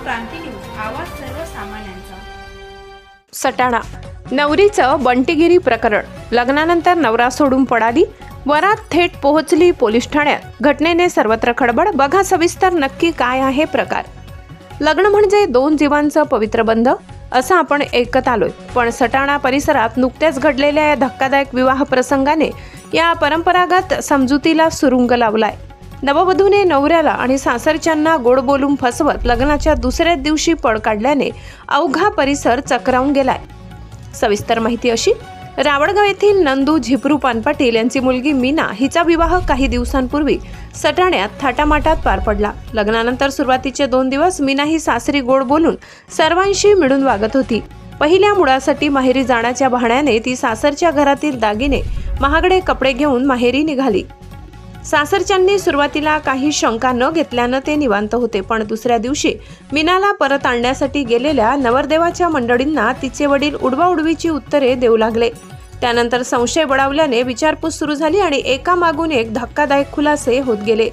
क्रांती news, आवाज सर्वसामान्यांचा। सटाणा नवरीचं बंटीगिरी प्रकरण। लग्नानंतर नवरा सोडून पळाली, वरात थेट पोहोचली पोलीस ठाण्यात। घटनेने सर्वत्र खळबळ। बघा सविस्तर नक्की काय आहे प्रकार। लग्न म्हणजे दोन जीवांचं पवित्र बंध असं आपण ऐकत आलोय, पण सटाणा परिसरात नुकत्याच घडलेल्या या धक्कादायक विवाह प्रसंगाने या परंपरागत समजुतीला सुरुंग लावलाय। नववधूने नवऱ्याला आणि सासरच्यांना गोड बोलून फसवत लग्नाच्या दुसऱ्याच दिवशी पळ काढल्याने अवघा परिसर चक्रावून गेलाय। सविस्तर माहिती अशी, रावळगाव येथील नंदू झिपरू पानपाटील यांची मुलगी मीना हिचा विवाह काही दिवसांपूर्वी सटाण्यात थाटामाटात पार पडला। लग्नानंतर सुरुवातीचे 2 दिवस मीना ही सासरी गोड बोलून सर्वांशी मिळून वागत होती। पहिल्या मुलासाठी माहेरी जाण्याच्या बहाण्याने ती सासरच्या घरातील दागिने, महागडे कपडे घेऊन माहेरी निघाली। सासरच्यांनी सुरुवातीला काही शंका न घेतल्यानं ते निवांत होते, पण दुसऱ्या दिवशी मीनाला परत आणण्यासाठी गेलेल्या नवरदेवाच्या मंडळींना तिचे वडील उडवाउडवीची उत्तरे देऊ लागले। त्यानंतर संशय बळावल्याने विचारपूस सुरू झाली आणि एकामागून एक धक्कादायक खुलासे होत गेले।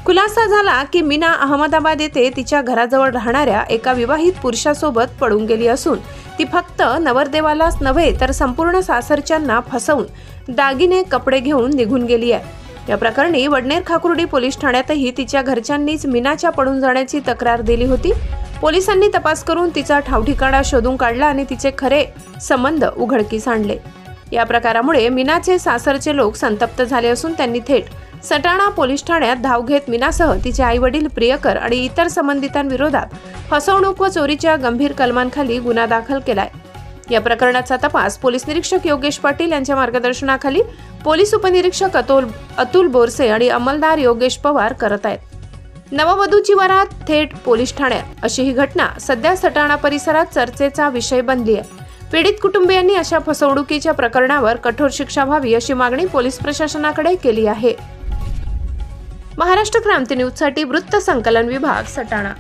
खुलासा झाला की मीना अहमदाबाद येथे तिच्या घराजवळ राहणाऱ्या एका विवाहित पुरुषासोबत पळून गेली असून ती फक्त नवरदेवालाच नव्हे तर संपूर्ण सासरच्यांना फसवून दागिने, कपडे घेऊन निघून गेली आहे। या प्रकरणी वडनेर खाकुर्डी पोलीस ठाण्यातही तिच्या घरच्यांनीच मीनाच्या पळून जाण्याची तक्रार दिली होती। पोलिसांनी तपास करून तिचा ठावठिकाणा शोधून काढला आणि तिचे खरे संबंध उघडकीस आणले। या प्रकारामुळे मीनाचे सासरचे लोक संतप्त झाले असून त्यांनी थेट सटाणा पोलीस ठाण्यात धाव घेत मीनासह तिचे आई-वडील, प्रियकर आणि इतर संबंधितांविरोधात फसवणूक व चोरीच्या गंभीर कलमांखाली गुन्हा दाखल केलाय। या प्रकरणाचा तपास पोलीस निरीक्षक योगेश पाटील यांच्या मार्गदर्शनाखाली पोलीस उपनिरीक्षक अतुल बोरसे आणि अंमलदार योगेश पवार करत आहेत। नववधूची वरात थेट पोलीस ठाण्यात, अशी ही घटना सध्या सटाणा परिसरात चर्चेचा विषय बनली आहे। पीडित कुटुंबियांनी अशा फसवणुकीच्या प्रकरणावर कठोर शिक्षा व्हावी अशी मागणी पोलीस प्रशासनाकडे केली आहे। महाराष्ट्र क्रांती न्यूज साठी वृत्त संकलन विभाग, सटाणा।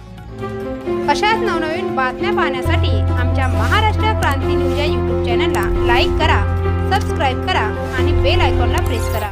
अशाच नवनवीन बातम्या पाहण्यासाठी आमच्या महाराष्ट्र क्रांती न्यूज या YouTube चॅनलला लाईक करा, सबस्क्राईब करा आणि बेल आयकॉनला प्रेस करा।